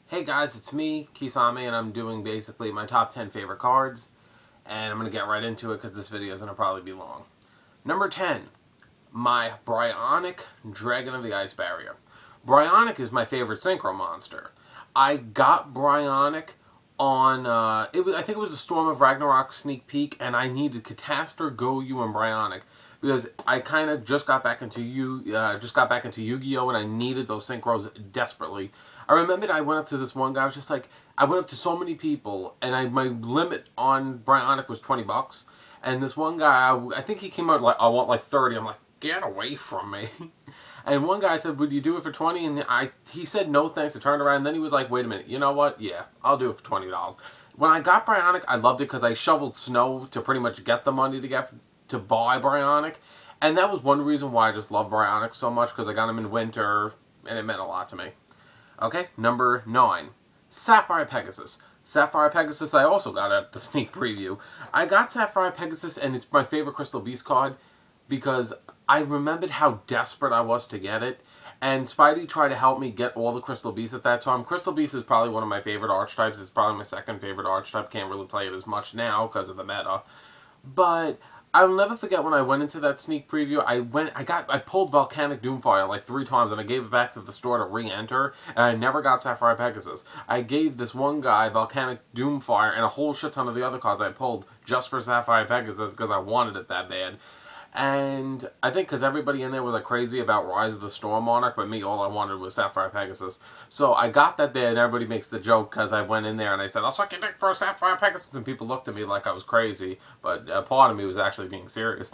Hey guys, it's me, Ffhhb, and I'm doing basically my top 10 favorite cards. And I'm going to get right into it because this video is going to probably be long. Number 10, my Bryonic Dragon of the Ice Barrier. Bryonic is my favorite Synchro monster. I got Bryonic on, I think it was the Storm of Ragnarok sneak peek, and I needed Catastor, Goyu, and Bryonic. Because I kind of just got back into Yu-Gi-Oh! And I needed those synchros desperately. I remembered I went up to this one guy. I was just like, I went up to so many people, and my limit on Bryonic was $20. And this one guy, I think he came out like, I want like 30. I'm like, get away from me. And one guy said, would you do it for 20? And he said no thanks. I turned around, and then he was like, wait a minute, you know what? Yeah, I'll do it for $20. When I got Bryonic, I loved it because I shoveled snow to pretty much get the money to buy Bryonic. And that was one reason why I just love Bryonic so much, because I got him in winter, and it meant a lot to me. Okay, number 9. Sapphire Pegasus. Sapphire Pegasus I also got at the sneak preview. I got Sapphire Pegasus, and it's my favorite Crystal Beast card, because I remembered how desperate I was to get it. And Spidey tried to help me get all the Crystal Beasts at that time. Crystal Beast is probably one of my favorite archetypes. It's probably my second favorite archetype. Can't really play it as much now because of the meta. But I'll never forget when I went into that sneak preview, I pulled Volcanic Doomfire like 3 times, and I gave it back to the store to re-enter, and I never got Sapphire Pegasus. I gave this one guy Volcanic Doomfire and a whole shit ton of the other cards I pulled just for Sapphire Pegasus because I wanted it that bad. And I think because everybody in there was like crazy about Rise of the Storm Monarch, but me, all I wanted was Sapphire Pegasus. So I got that there, and everybody makes the joke because I went in there and I said, I'll suck your dick for a Sapphire Pegasus, and people looked at me like I was crazy, but a part of me was actually being serious.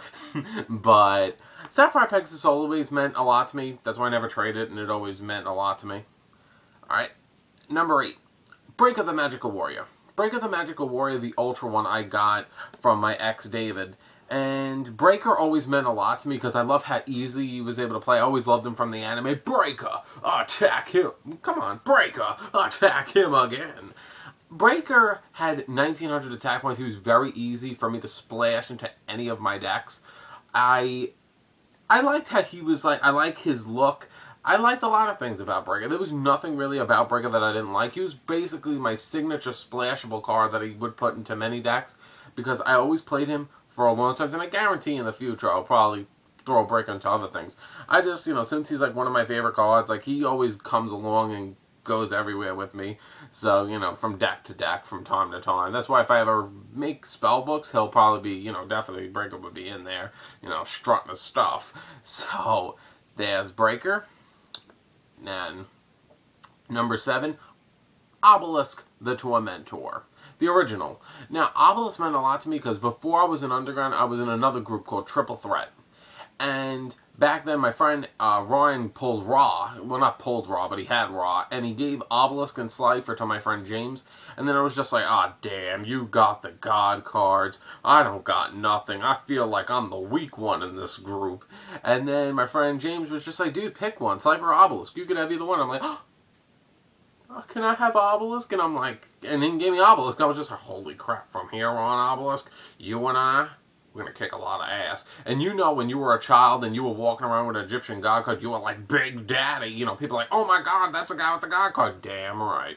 But Sapphire Pegasus always meant a lot to me. That's why I never traded, and it always meant a lot to me. Alright, number 8. Break of the Magical Warrior. Break of the Magical Warrior, the Ultra one I got from my ex, David. And Breaker always meant a lot to me because I love how easily he was able to play. I always loved him from the anime. Breaker, attack him. Come on, Breaker, attack him again. Breaker had 1900 attack points. He was very easy for me to splash into any of my decks. I liked how he was like, I like his look. I liked a lot of things about Breaker. There was nothing really about Breaker that I didn't like. He was basically my signature splashable card that he would put into many decks because I always played him for a long time, and I guarantee in the future I'll probably throw a Breaker into other things. I just, since he's like one of my favorite cards, like he always comes along and goes everywhere with me. So, from deck to deck, from time to time. That's why if I ever make spell books, he'll probably be, definitely Breaker would be in there, strutting his stuff. So, there's Breaker. And number 7, Obelisk the Tormentor. The original. Now, Obelisk meant a lot to me because before I was in Underground, I was in another group called Triple Threat. And back then, my friend Ryan pulled Raw. Well, not pulled Raw, but he had Raw. And he gave Obelisk and Slifer to my friend James. And then I was just like, ah, damn, you got the God cards. I don't got nothing. I feel like I'm the weak one in this group. And then my friend James was just like, dude, pick one. Slifer or Obelisk. You could have either one. I'm like, oh, can I have Obelisk? And I'm like, and he gave me Obelisk. I was just like, holy crap, from here on, Obelisk, you and I, we're going to kick a lot of ass. And when you were a child and you were walking around with an Egyptian God card, you were like, Big Daddy. People are like, oh my God, that's the guy with the God card. Damn right.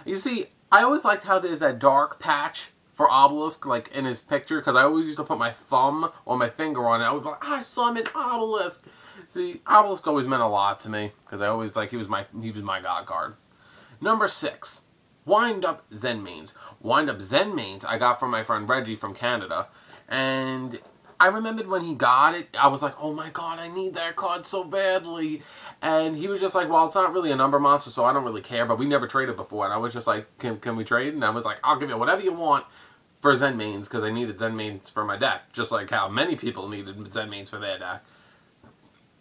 You see, I always liked how there's that dark patch for Obelisk, like in his picture, because I always used to put my thumb or my finger on it. I was like, I summon Obelisk. See, Obelisk always meant a lot to me because I always he was my God card. Number 6, Wind Up Zenmaines. Wind Up Zenmaines I got from my friend Reggie from Canada, and I remembered when he got it, I was like, oh my God, I need that card so badly. And he was just like, well, it's not really a number monster, so I don't really care. But we never traded before, and I was just like, can we trade? And I was like, I'll give you whatever you want for Zenmaines because I needed Zenmaines for my deck, just like how many people needed Zenmaines for their deck.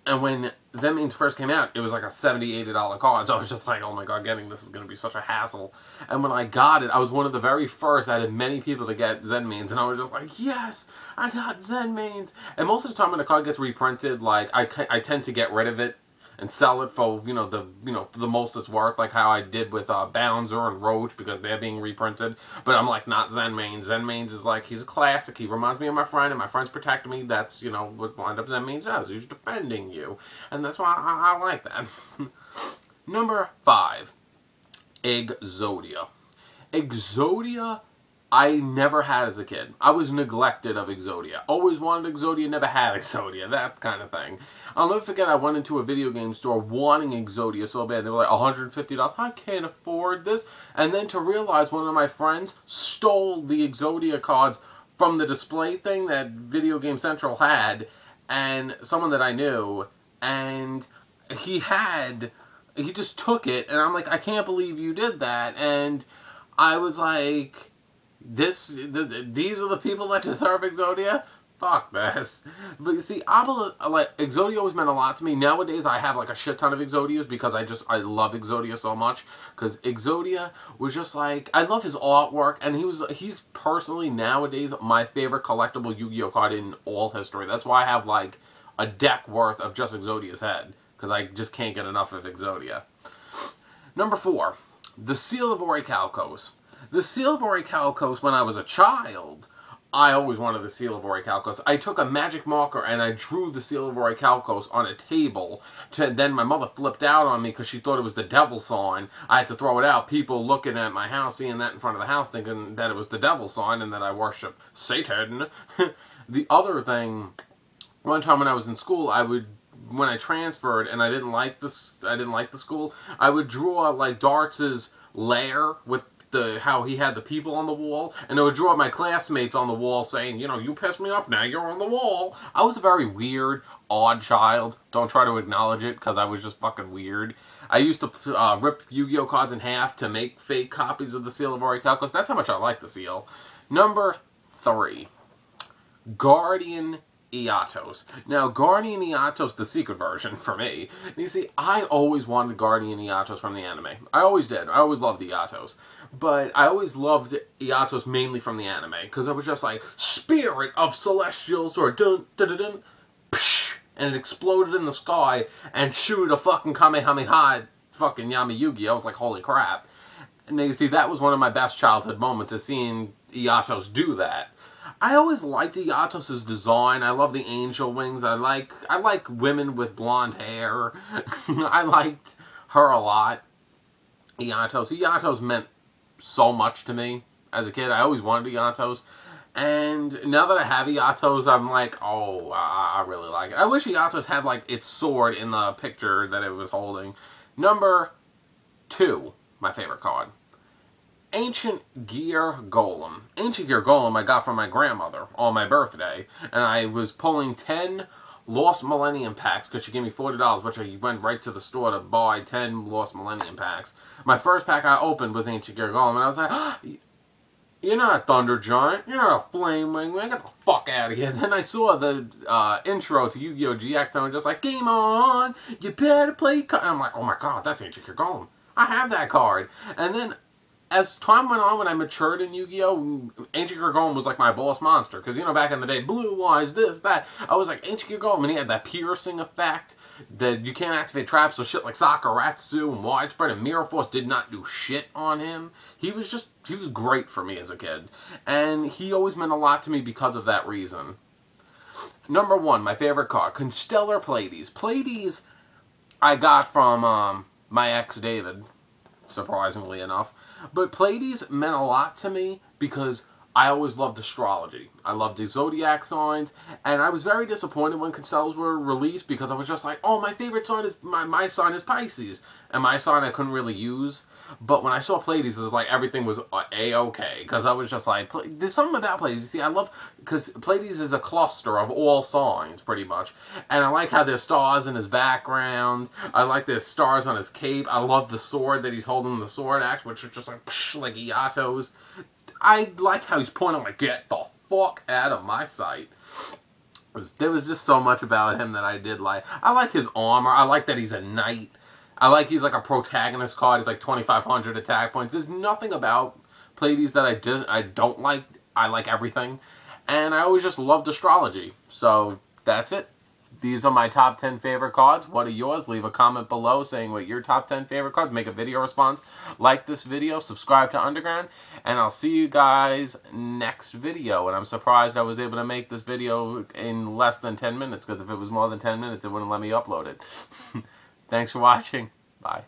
And when Zenmaines first came out, it was like a $70, $80 card. So I was just like, oh my God, getting this is going to be such a hassle. And when I got it, I was one of the very first out of many people to get Zenmaines. And I was just like, yes, I got Zenmaines. And most of the time when a card gets reprinted, like, I tend to get rid of it and sell it for, for the most it's worth, like how I did with Bouncer and Roach, because they're being reprinted. But I'm like, not Zenmaines. Zenmaines is like, he's a classic. He reminds me of my friend, and my friend's protecting me. That's, what Wind Up Zenmaines does. He's defending you. And that's why I like that. Number 5. Exodia. Exodia, I never had as a kid. I was neglected of Exodia. Always wanted Exodia, never had Exodia. That kind of thing. I'll never forget I went into a video game store wanting Exodia so bad. They were like $150. I can't afford this. And then to realize one of my friends stole the Exodia cards from the display thing that Video Game Central had, and someone that I knew, and he just took it, and I'm like, I can't believe you did that. And I was like, these are the people that deserve Exodia? Fuck this. But you see, like, Exodia always meant a lot to me. Nowadays, I have like a shit ton of Exodias because I love Exodia so much. Because Exodia was just like, I love his artwork, and he's personally nowadays my favorite collectible Yu-Gi-Oh card in all history. That's why I have like a deck worth of just Exodia's head, because I just can't get enough of Exodia. Number 4, the Seal of Orichalcos. The Seal of Orichalcos, when I was a child, I always wanted the Seal of Orichalcos. I took a magic marker and I drew the Seal of Orichalcos on a table. Then my mother flipped out on me because she thought it was the devil sign. I had to throw it out. People looking at my house, seeing that in front of the house, thinking that it was the devil sign and that I worship Satan. The other thing, one time when I was in school, when I transferred and I didn't like the school, I would draw like Dartz's lair with how he had the people on the wall, and I would draw my classmates on the wall saying, you know, you pissed me off, now you're on the wall. I was a very weird, odd child. Don't try to acknowledge it, because I was just fucking weird. I used to rip Yu-Gi-Oh cards in half to make fake copies of the Seal of Orichalcos. That's how much I like the seal. Number 3, Guardian Eatos. Now, Guardian Eatos, the secret version for me. You see, I always wanted Guardian Eatos from the anime. I always did. I always loved Eatos. But I always loved Eatos mainly from the anime, because it was just like, Spirit of Celestials, or dun dun dun dun, psh, and it exploded in the sky and shooted a fucking Kamehameha fucking Yami Yugi. I was like, holy crap. And you see, that was one of my best childhood moments, is seeing Eatos do that. I always liked Eatos' design. I love the angel wings. I like women with blonde hair. I liked her a lot. Eatos meant so much to me as a kid. I always wanted Eatos. And now that I have Eatos, I'm like, oh, I really like it. I wish Eatos had like its sword in the picture that it was holding. Number 2, my favorite card. Ancient Gear Golem. Ancient Gear Golem I got from my grandmother on my birthday, and I was pulling 10 Lost Millennium packs because she gave me $40, which I went right to the store to buy 10 Lost Millennium packs. My first pack I opened was Ancient Gear Golem, and I was like, oh, you're not a Thunder Giant, you're not a Flame Wing, man, get the fuck out of here. Then I saw the intro to Yu-Gi-Oh! GX, and I was just like, game on, you better play. I'm like, oh my god, that's Ancient Gear Golem. I have that card. And then as time went on, when I matured in Yu-Gi-Oh!, Ancient Gear Golem was like my boss monster. Because, you know, back in the day, Blue Eyes, this, that. I was like, Ancient Gear Golem, and he had that piercing effect that you can't activate traps, so shit like Sakuratsu and Widespread and Mirror Force did not do shit on him. He was great for me as a kid. And he always meant a lot to me because of that reason. Number 1, my favorite card, Constellar Pleiades. Pleiades I got from my ex, David, surprisingly enough. But Pleiades meant a lot to me because I always loved astrology. I loved the zodiac signs, and I was very disappointed when Constellars were released because I was just like, oh, my favorite sign is, my sign is Pisces, and my sign I couldn't really use. But when I saw Pleiades, it was like everything was A-okay, because I was just like, there's something about Pleiades. You see, I love, because Pleiades is a cluster of all signs, pretty much. And I like how there's stars in his background. I like there's stars on his cape. I love the sword that he's holding, the sword axe, which is just like, psh, like Eatos. I like how he's pointing like, get the fuck out of my sight. There was just so much about him that I did like. I like his armor. I like that he's a knight. I like he's like a protagonist card. He's like 2,500 attack points. There's nothing about Pleiades that I don't like. I like everything. And I always just loved astrology. So that's it. These are my top 10 favorite cards. What are yours? Leave a comment below saying what your top 10 favorite cards. Make a video response. Like this video. Subscribe to Underground. And I'll see you guys next video. And I'm surprised I was able to make this video in less than 10 minutes. Because if it was more than 10 minutes, it wouldn't let me upload it. Thanks for watching. Bye.